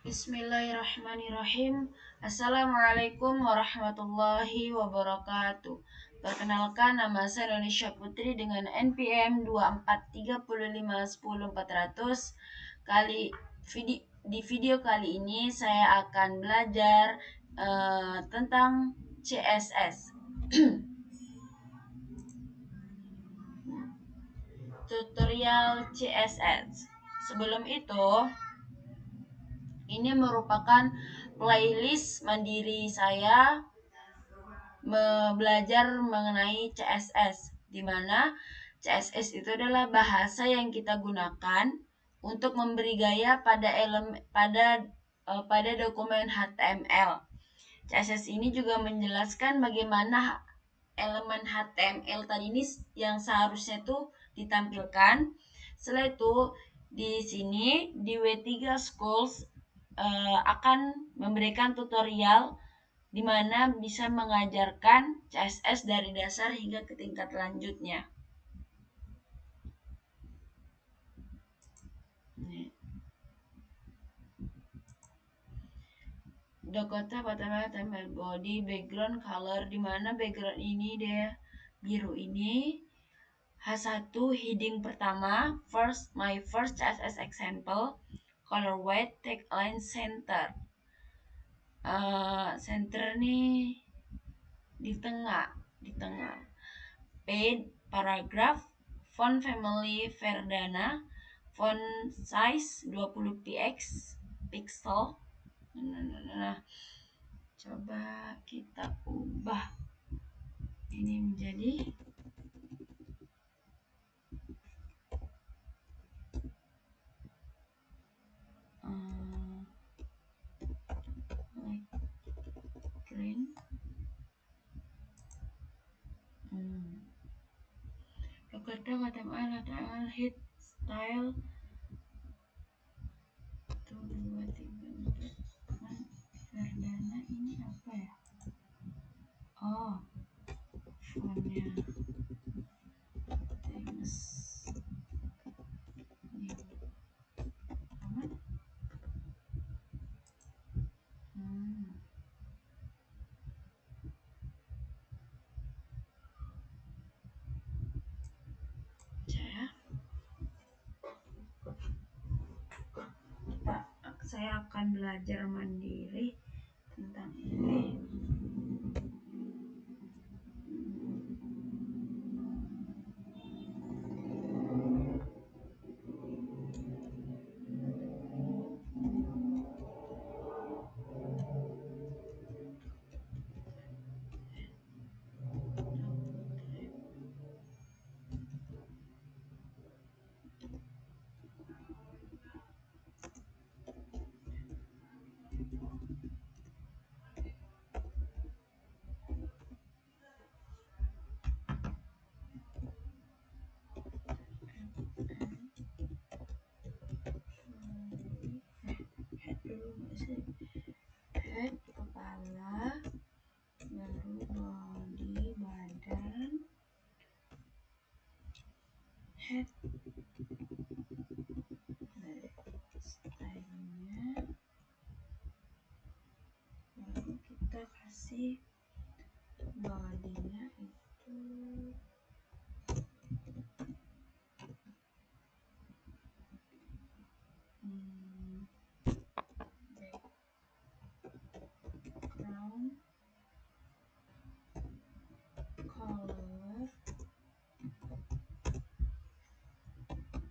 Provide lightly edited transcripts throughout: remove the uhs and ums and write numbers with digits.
Bismillahirrahmanirrahim. Assalamualaikum warahmatullahi wabarakatuh. Perkenalkan, nama saya Indonesia Putri dengan NPM 243510400. Di video kali ini saya akan belajar tentang CSS. Tutorial CSS. Sebelum itu, ini merupakan playlist mandiri saya belajar mengenai CSS, di mana CSS itu adalah bahasa yang kita gunakan untuk memberi gaya pada dokumen HTML. CSS ini juga menjelaskan bagaimana elemen HTML tadi ini yang seharusnya itu ditampilkan. Setelah itu di sini di W3 Schools akan memberikan tutorial di mana bisa mengajarkan CSS dari dasar hingga ke tingkat lanjutnya. Dakota pertama body background color, di mana background ini dia biru ini. H1 heading pertama, my first CSS example, color white, tagline center. Center nih di tengah. Paid paragraph, font family Verdana, font size 20 pixel. Nah, coba kita ubah ini menjadi green. HTML hit style 1 2 3 4. Verdana ini apa ya? Oh, fontnya Times New Roman. Saya akan belajar mandiri tentang ini. Head kepala, baru body badan, head stylenya, baru kita kasih bodinya itu background color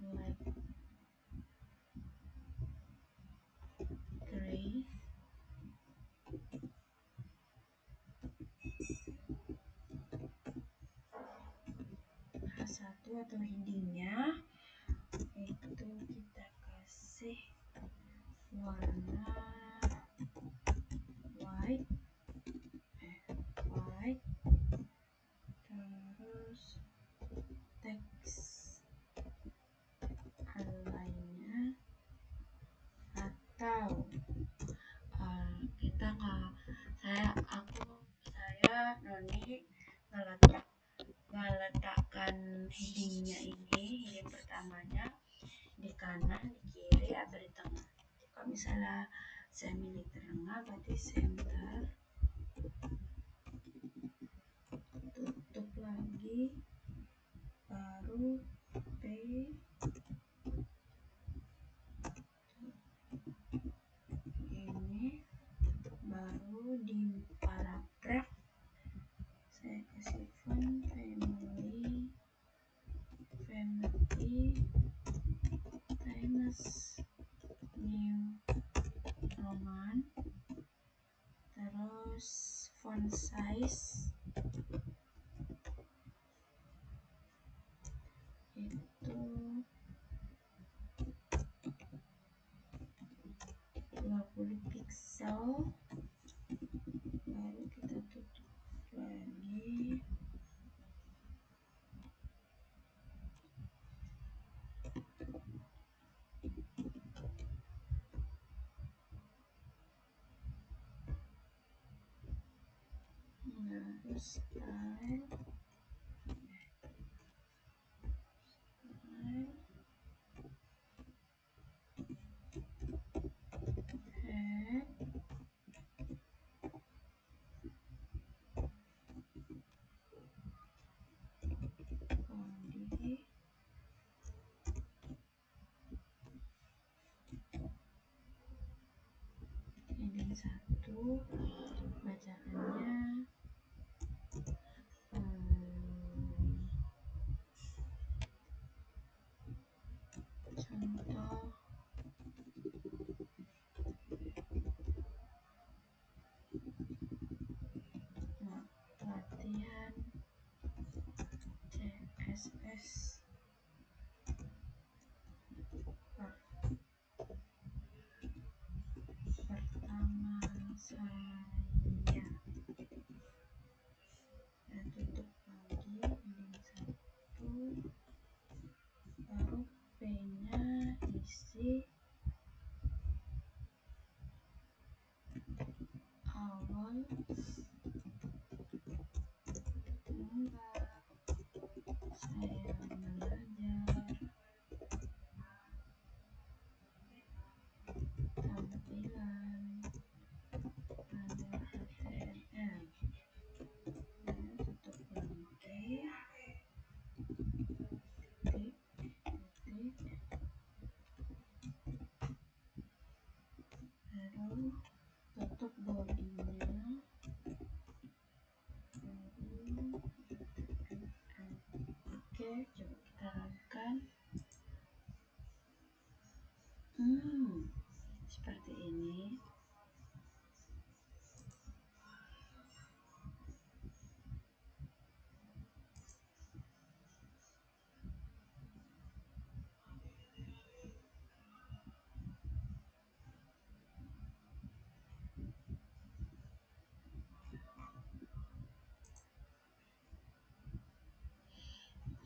light gray. H1 atau headingnya itu kita kasih warna white, terus teks lainnya, atau saya Noni meletakkan headingnya ini, heading pertamanya di kanan, di kiri, atau di tengah. Kalau misalnya misalnya semi tengah berarti center, tutup lagi, baru P, ini baru di paragraf saya kasih font family Times New Roman, terus font size itu 20 pixel, baru kita tutup lagi. Baru style, head, body, heading 1, bacaannya contoh latihan CSS pertama saya, dan tutup lagi heading 1, baru P nya isi awal mula saya belajar tampilan pada HTML, dan tutup lagi, titik, titik, baru tutup bodinya, baru oke, coba kita runkan. Seperti ini.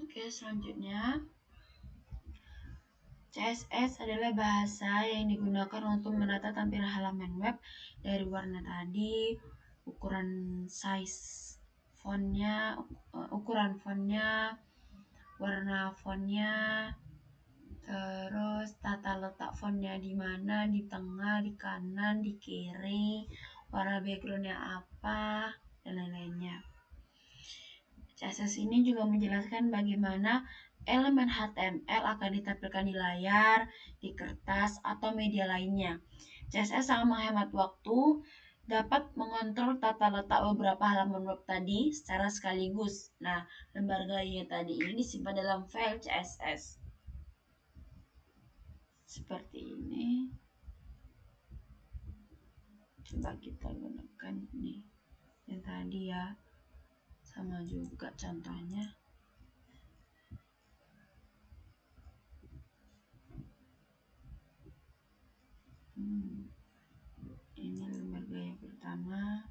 Oke, selanjutnya CSS adalah bahasa yang digunakan untuk menata tampilan halaman web dari warna tadi, ukuran size fontnya, ukuran fontnya, warna fontnya, terus tata letak fontnya di mana, di tengah, di kanan, di kiri, warna backgroundnya apa, dan lain-lainnya. CSS ini juga menjelaskan bagaimana elemen HTML akan ditampilkan di layar, di kertas, atau media lainnya. CSS sangat menghemat waktu, dapat mengontrol tata letak beberapa halaman web tadi secara sekaligus. Nah, lembar gayanya tadi ini disimpan dalam file CSS. Seperti ini. Coba kita gunakan nih. Yang tadi ya. Sama juga contohnya. Ini lembar gaya pertama,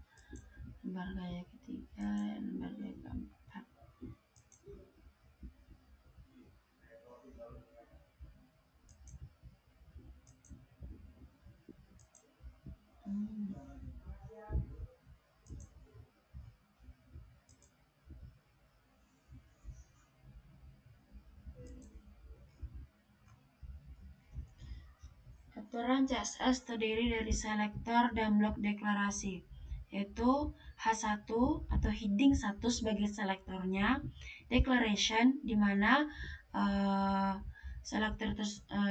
lembar gaya ketiga, lembar gaya keempat. Strukturan CSS terdiri dari selektor dan blok deklarasi, yaitu H1 atau heading 1 sebagai selektornya, declaration di mana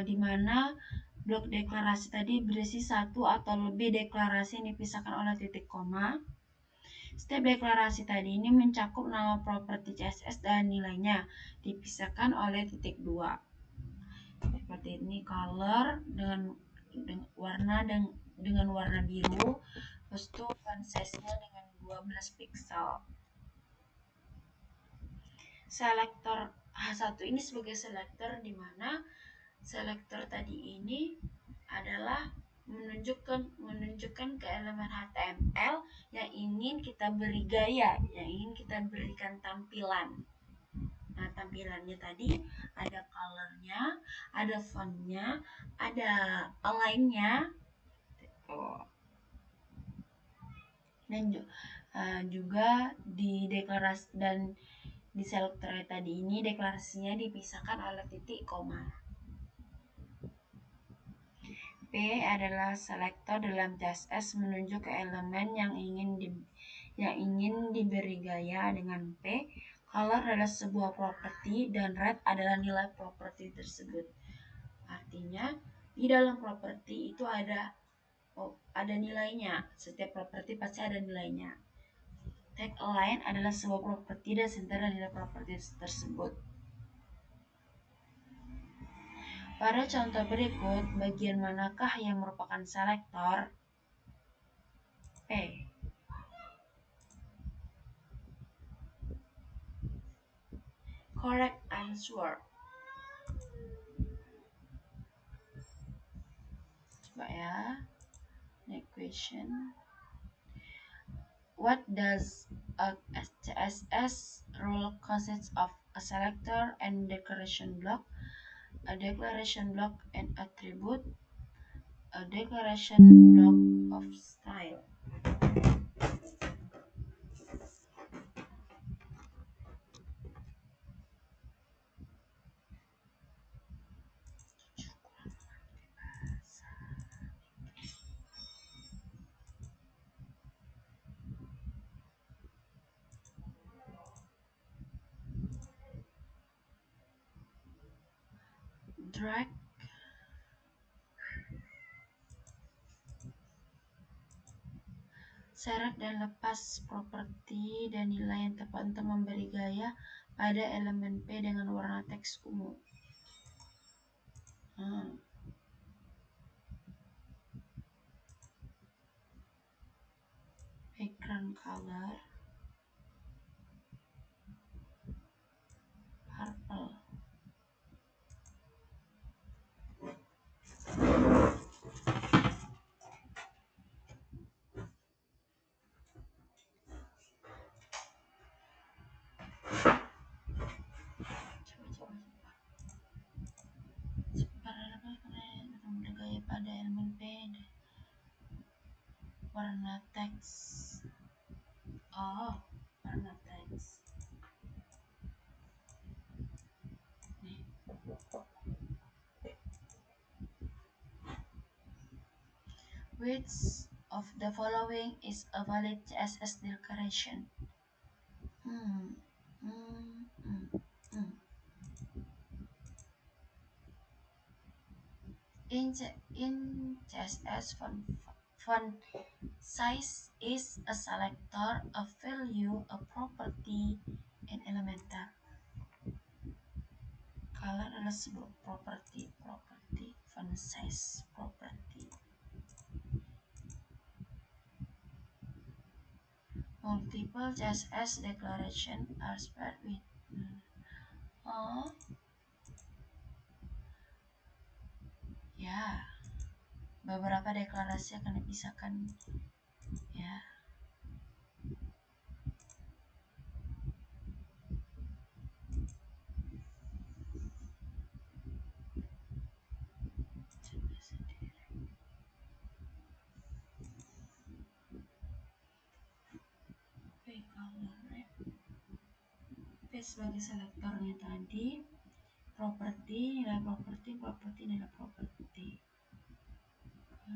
di mana blok deklarasi tadi berisi satu atau lebih deklarasi yang dipisahkan oleh titik koma. Setiap deklarasi tadi ini mencakup nama properti CSS dan nilainya, dipisahkan oleh titik 2. Seperti ini color dengan warna biru, terus itu font size-nya dengan 12 pixel. Selektor H1 ini sebagai selektor di mana selektor tadi ini adalah menunjukkan ke elemen HTML yang ingin kita beri gaya, yang ingin kita berikan tampilan. Nah, tampilannya tadi ada colornya, ada fontnya, ada align-nya, dan juga di deklarasi dan di selektor tadi ini deklarasinya dipisahkan oleh titik koma. P adalah selektor dalam CSS menunjuk ke elemen yang ingin diberi gaya dengan P. Color adalah sebuah properti dan red adalah nilai properti tersebut. Artinya di dalam properti itu ada nilainya. Setiap properti pasti ada nilainya. Tag align adalah sebuah properti dan center nilai properti tersebut. Pada contoh berikut, bagian manakah yang merupakan selektor? P. Correct answer. Coba ya. Next question. What does a CSS rule consist of? A selector and declaration block, a declaration block and attribute, a declaration block of style. Drag seret dan lepas properti dan nilai yang tepat untuk memberi gaya pada elemen P dengan warna teks ungu. Background color purple. Gaya pada elemen P warna teks. Warna teks. Which of the following is a valid CSS declaration? In CSS, font size is a selector, a value, a property, and Elementor. Color adalah sebuah property, font size, property. Multiple CSS declaration are spared with. Ya, beberapa deklarasi akan dipisahkan. Ya. P sebagai selektornya tadi, properti, nilai properti, nilai properti.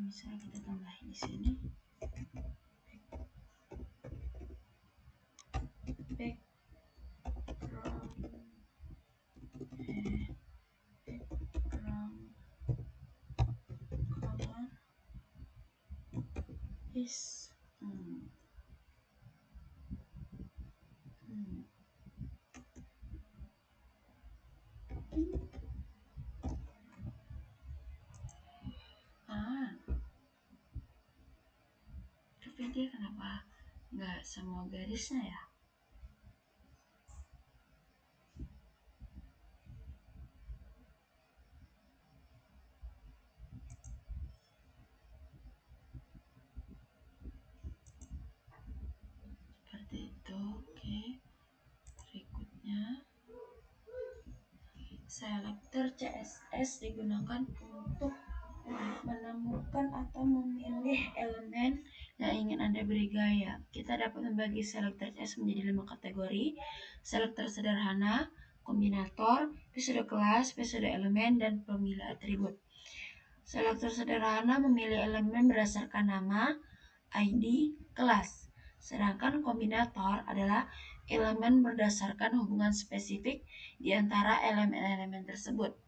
misalnya kita tambahin di sini background color is tapi dia kenapa nggak semua garisnya ya? Seperti itu. Oke, berikutnya selektor CSS digunakan untuk menemukan atau memilih elemen yang ingin Anda beri gaya. Kita dapat membagi selektor CSS menjadi 5 kategori: selektor sederhana, kombinator, episode kelas, episode elemen, dan pemilih atribut. Selektor sederhana memilih elemen berdasarkan nama, ID, kelas. Sedangkan kombinator adalah elemen berdasarkan hubungan spesifik di antara elemen-elemen tersebut.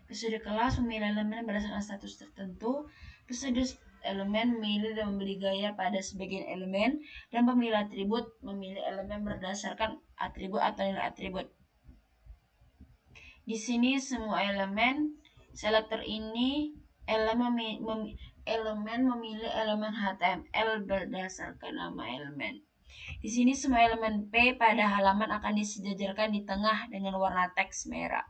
Episode kelas memilih elemen berdasarkan status tertentu. Episode elemen memilih dan memberi gaya pada sebagian elemen, dan pemilih atribut memilih elemen berdasarkan atribut atau nilai atribut. Di sini semua elemen selektor ini elemen memilih elemen HTML berdasarkan nama elemen. Di sini semua elemen P pada halaman akan disejajarkan di tengah dengan warna teks merah.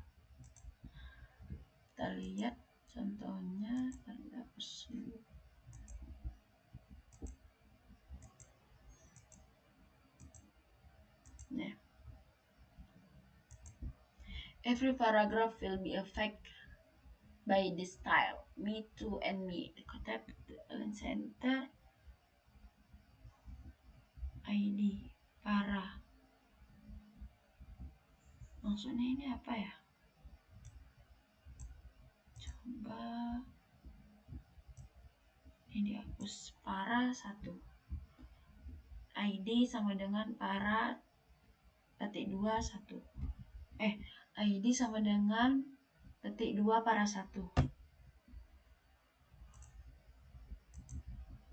Kita lihat contohnya. Nah, every paragraph will be affected by this style. Me too and me. Tap the align center. ID para. Maksudnya ini apa ya? Coba ini dihapus. Para 1. ID sama dengan para petik 2 1. ID sama dengan petik 2 para 1.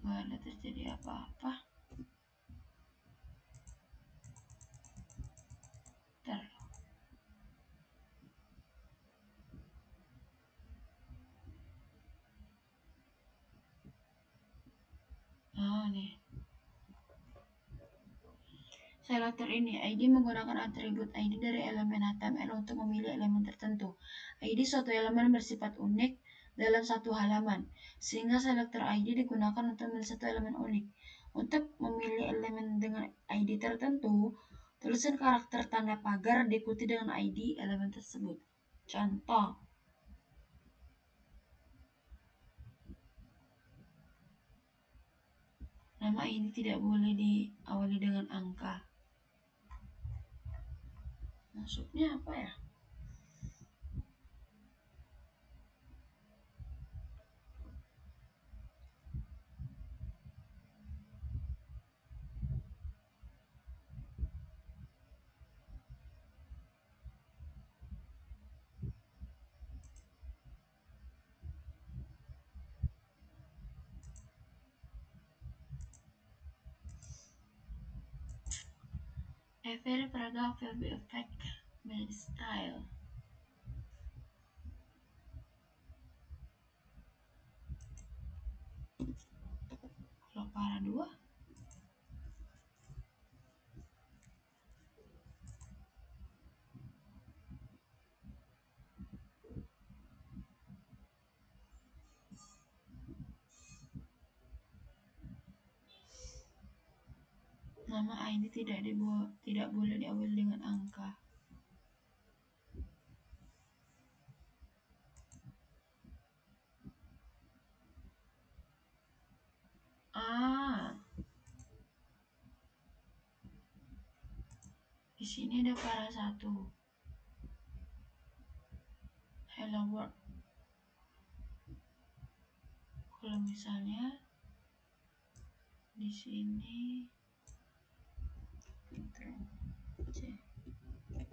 Nggak ada terjadi apa-apa. Nih. Selektor ini, ID menggunakan atribut ID dari elemen HTML untuk memilih elemen tertentu. ID suatu elemen bersifat unik dalam satu halaman, sehingga selektor ID digunakan untuk memilih satu elemen unik. Untuk memilih elemen dengan ID tertentu, tulisan karakter tanda pagar diikuti dengan ID elemen tersebut. Contoh. Nama ini tidak boleh diawali dengan angka. Maksudnya apa ya? Every paragraph will be affected by the style. Kalau para 2, nama ID tidak boleh diawali dengan angka. Di sini ada para 1. Hello world. kalau misalnya di sini Ctrl C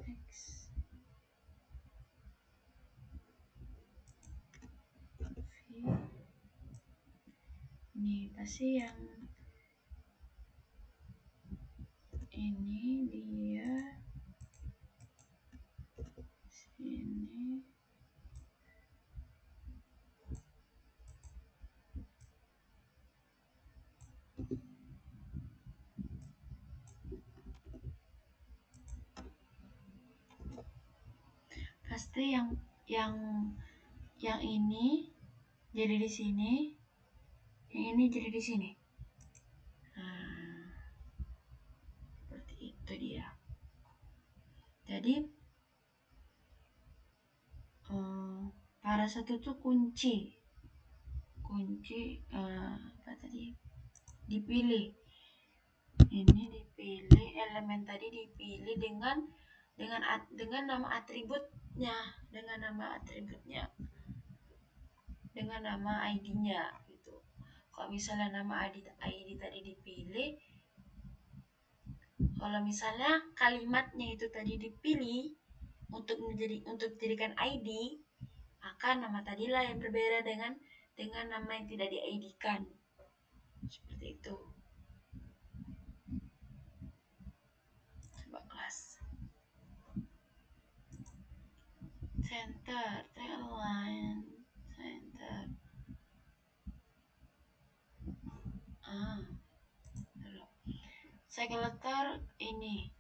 X V, ini pasti yang ini dia sini. Pasti yang ini jadi di sini, yang ini jadi di sini. Nah, seperti itu dia. Jadi para satu tuh kunci apa tadi, dipilih. Ini dipilih, elemen tadi dipilih dengan nama atributnya, dengan nama ID-nya gitu. Kalau misalnya nama ID tadi dipilih, kalau misalnya kalimatnya itu tadi dipilih untuk dijadikan ID, maka nama tadilah yang berbeda dengan nama yang tidak di-ID-kan. Seperti itu. Coba kelas. Center, tail line, center. Selector ini.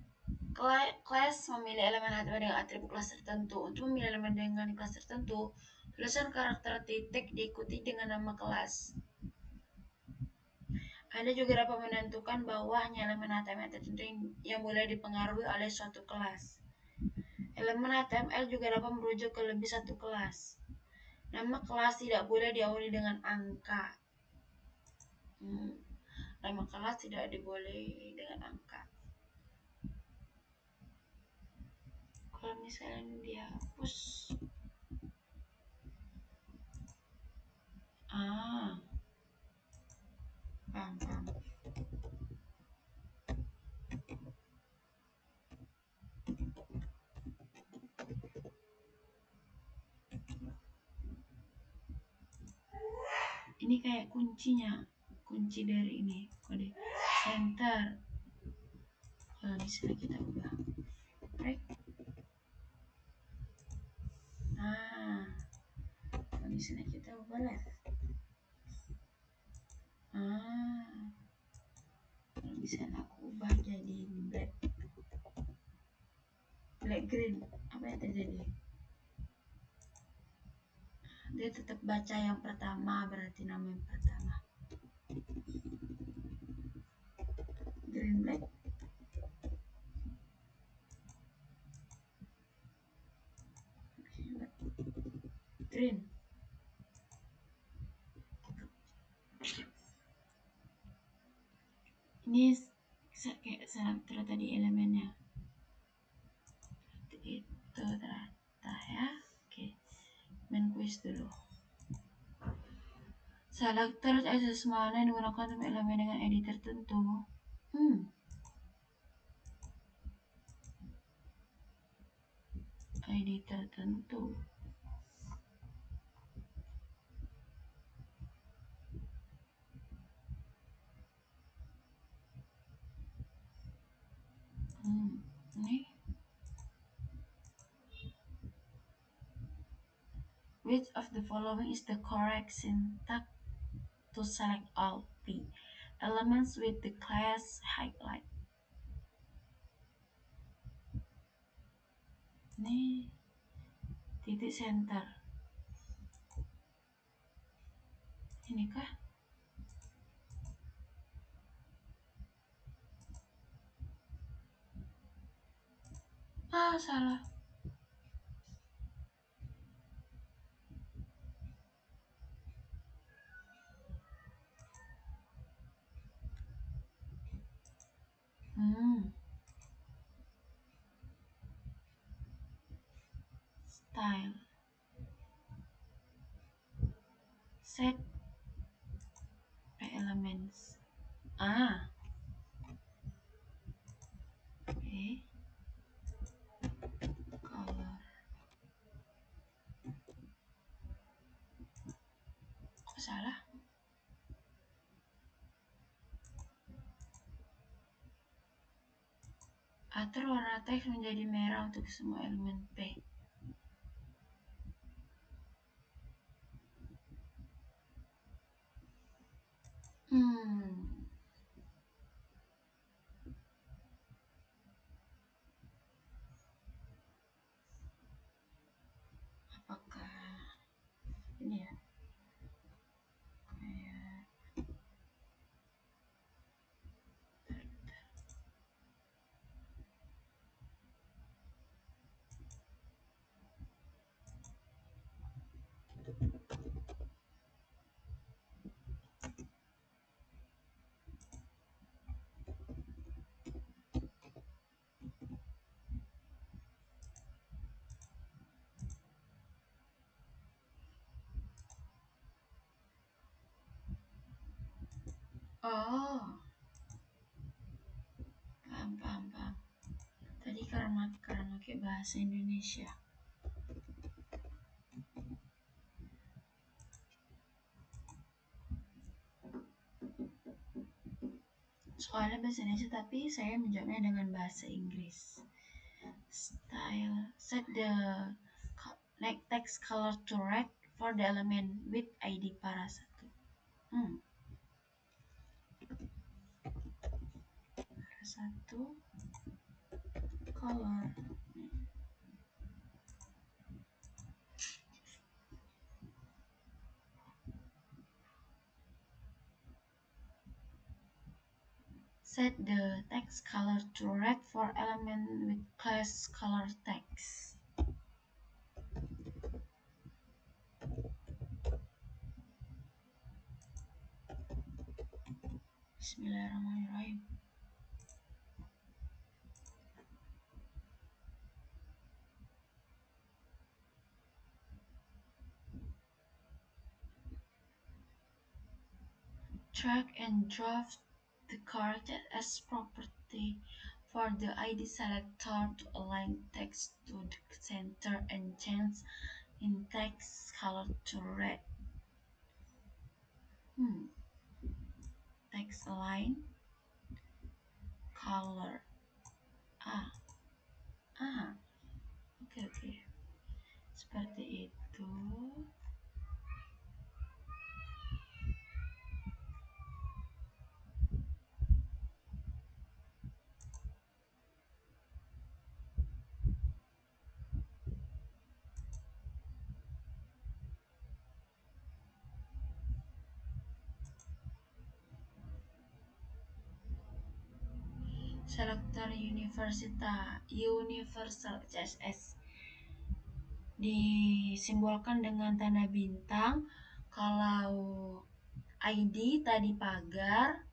Class memilih elemen HTML dengan atribut kelas tertentu. Untuk memilih elemen dengan kelas tertentu, tulisan karakter titik diikuti dengan nama kelas. Anda juga dapat menentukan bahwa hanya elemen HTML tertentu yang boleh dipengaruhi oleh suatu kelas. Elemen HTML juga dapat merujuk ke lebih satu kelas. Nama kelas tidak boleh diawali dengan angka. Nama kelas tidak dibolehi dengan angka. Kalau misalnya dihapus, paham. Ini kayak kuncinya, kunci dari ini kode center. Kalau misalnya kita ubah break, kalau misalnya kita ubah left, kalau misalnya aku ubah jadi black green, apa yang terjadi? Dia tetap baca yang pertama, berarti nama yang pertama. Green black. Green. Ini kayak selector tadi elemennya. Itu ternyata ya. Oke. Main quiz dulu. Selector access mana yang digunakan untuk elemen dengan ID tertentu. ID tertentu. Ini. Which of the following is the correct syntax to select all P elements with the class highlight? Ini titik center. Ini kah? Salah. Style. Set elements. Ah, oke. Color. Kok salah? Atur warna teks menjadi merah untuk semua elemen P. Hmm, apakah ini ya? Kayak oh, paham, paham, paham. Tadi karena pakai bahasa Indonesia. Soalnya bahasa Indonesia tapi saya menjawabnya dengan bahasa Inggris. Style. Set the text color to red for the element with ID para satu. Para satu color. Set the text color to red for element with class color text. Bismillahirrahmanirrahim. Drag and drop the character as property for the ID selector to align text to the center and change in text color to red. Text align color. Ah, oke. Seperti itu. Selector Universal CSS disimbolkan dengan tanda bintang. Kalau ID tadi pagar,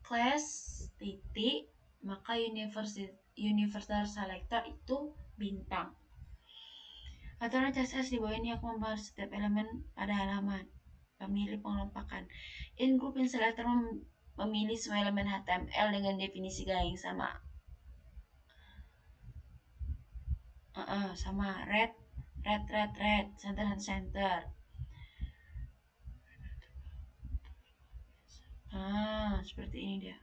class titik, maka universal selector itu bintang. Aturan CSS di bawah ini akan membahas setiap elemen pada halaman. Pemilih pengelompokan. In grouping selector memilih semua elemen HTML dengan definisi gaya yang sama. Sama red, center. Seperti ini dia.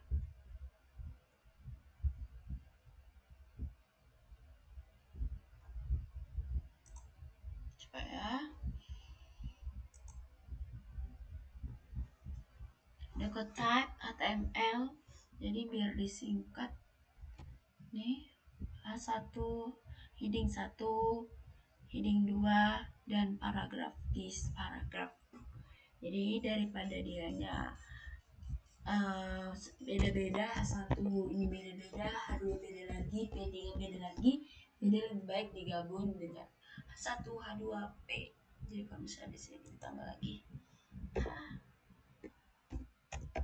Coba ya. Dekat type HTML, jadi biar disingkat nih, A1, heading 1, heading 2, dan paragraf. Jadi daripada dianya beda-beda, H1 ini beda-beda, H2 beda lagi, P3 beda lagi, jadi lebih baik digabung dengan H1, H2, P. Jadi kalau misalnya di sini ditambah lagi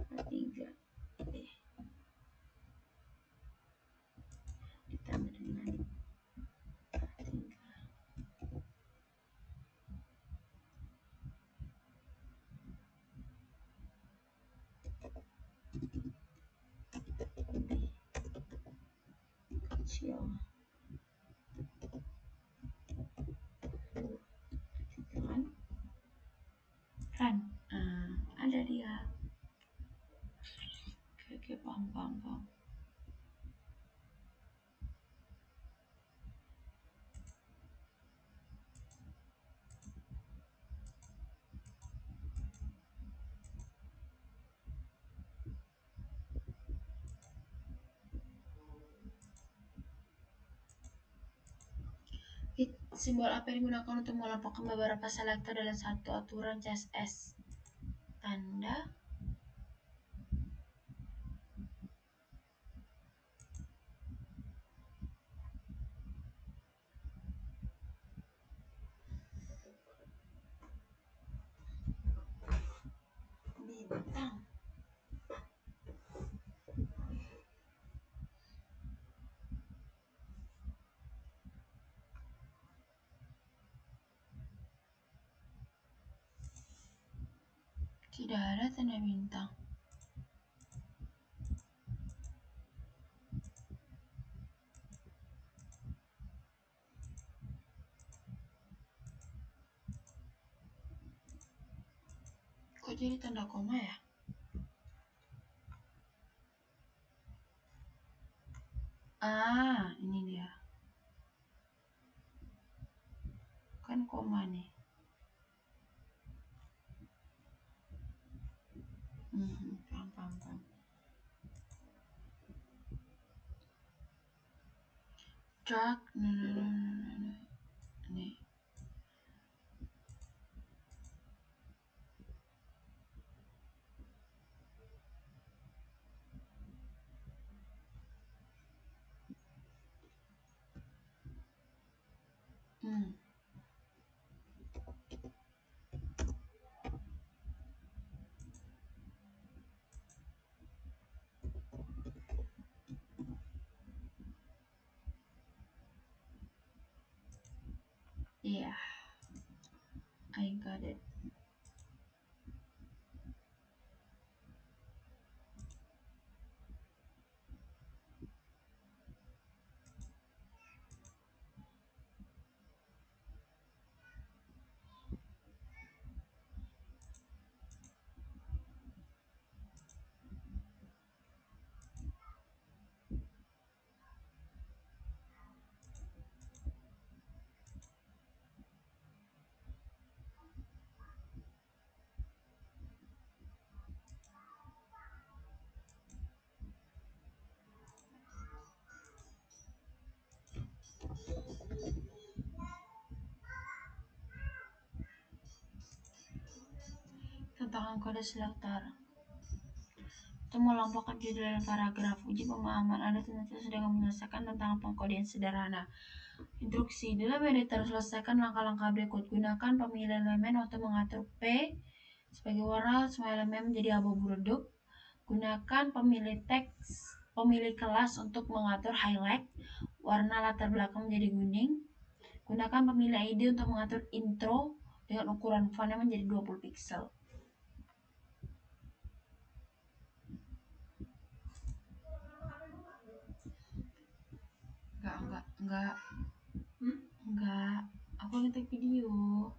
H3 P ditambah dengan H3. kecil kan kan ada dia. Oke, oke, paham, paham, paham. Simbol apa yang digunakan untuk mengelompokkan beberapa selektor dalam satu aturan CSS? Tanda. Bintang. Tidak ada tanda bintang. Kok jadi tanda koma ya? Ini dia. Kan koma nih. Paham, paham, paham. Drag, nih. Yeah, I got it. Tentang kode selektor. Untuk mengelompokkan judul dan paragraf. Uji pemahaman Anda tentu sedang menyelesaikan tentang pengkodean sederhana. Instruksi. Dalam editor selesaikan langkah-langkah berikut. Gunakan pemilihan elemen untuk mengatur P sebagai warna semua elemen menjadi abu-abu redup. Gunakan pemilih teks, pemilih kelas untuk mengatur highlight. Warna latar belakang menjadi kuning. Gunakan pemilih ID untuk mengatur intro dengan ukuran fontnya menjadi 20 pixel. Enggak. Enggak. Aku ngetik video.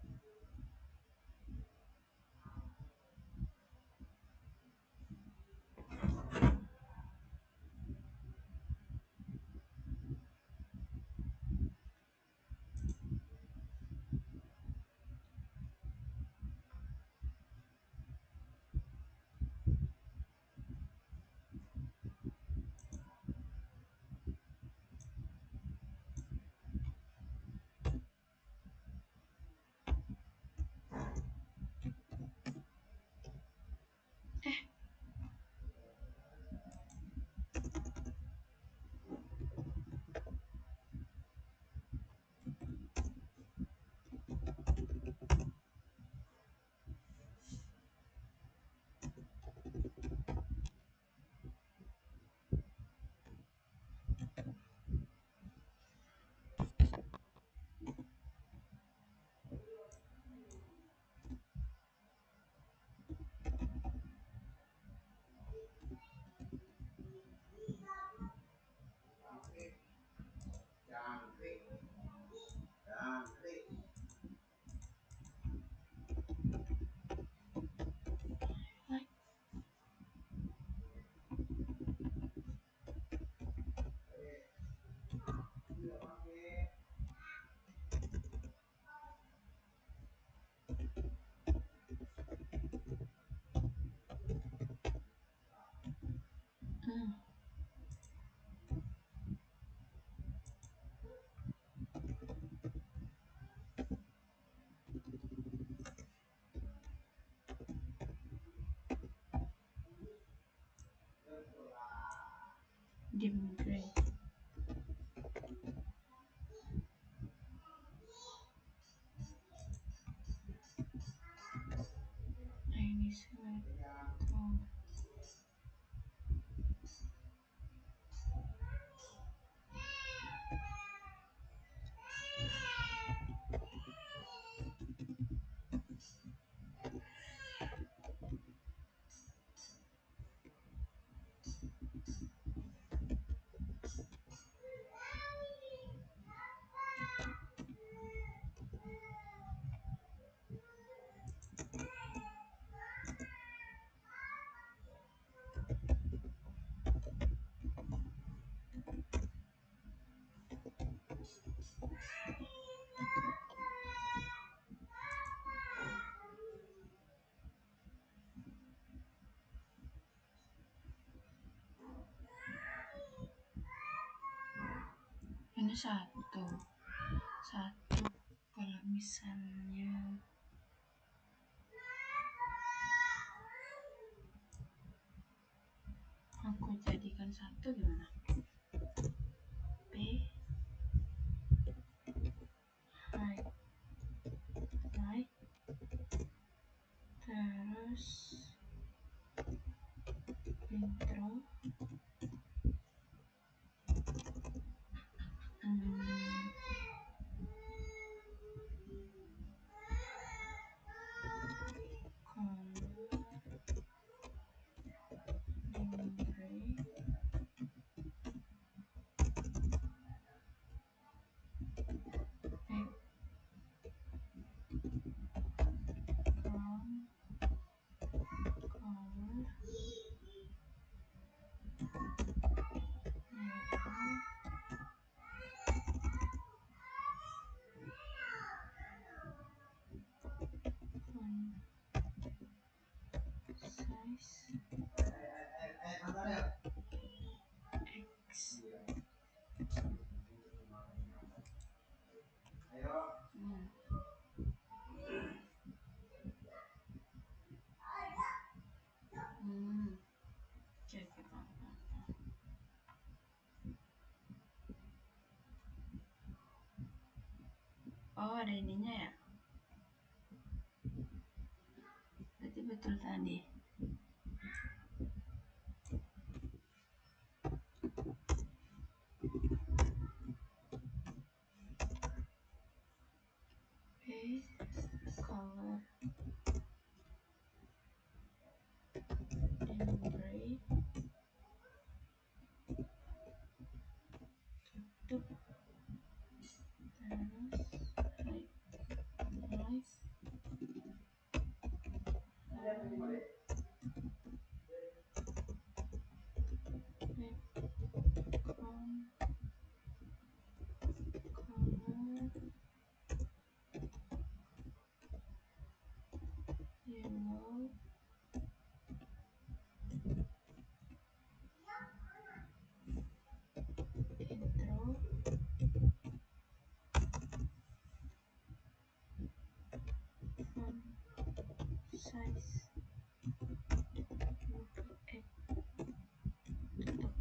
Dim gray. Ini satu kalau misalnya aku jadikan satu gimana? P high terus intro Oh, ada ininya ya. Berarti betul tadi. Color in gray. Tutup. Yellow, intro, font size 28, tutup.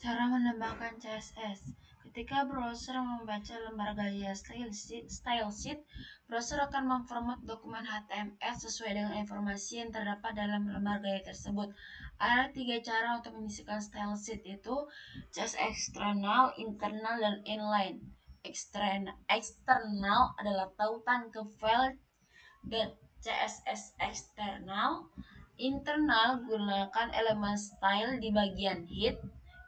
Cara menambahkan CSS. Ketika browser membaca lembar gaya style sheet, browser akan memformat dokumen HTML sesuai dengan informasi yang terdapat dalam lembar gaya tersebut. Ada 3 cara untuk menyisikan style sheet, yaitu CSS eksternal, internal, dan inline. Eksternal adalah tautan ke file dan CSS eksternal. Internal gunakan elemen style di bagian head.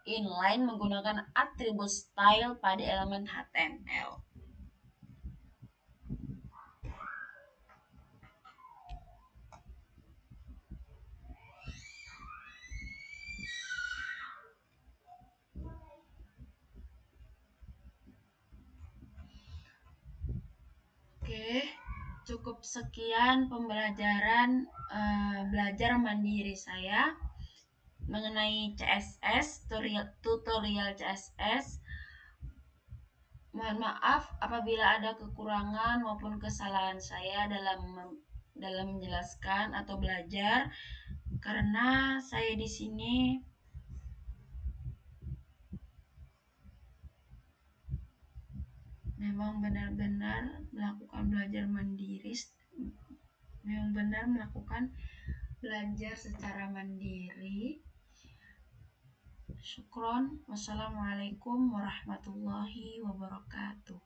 Inline menggunakan atribut style pada elemen HTML. Oke, cukup sekian pembelajaran belajar mandiri saya mengenai CSS, tutorial CSS. Mohon maaf apabila ada kekurangan maupun kesalahan saya dalam menjelaskan atau belajar, karena saya di sini memang benar-benar melakukan belajar mandiri, memang benar melakukan belajar secara mandiri. Syukron. Wassalamualaikum warahmatullahi wabarakatuh.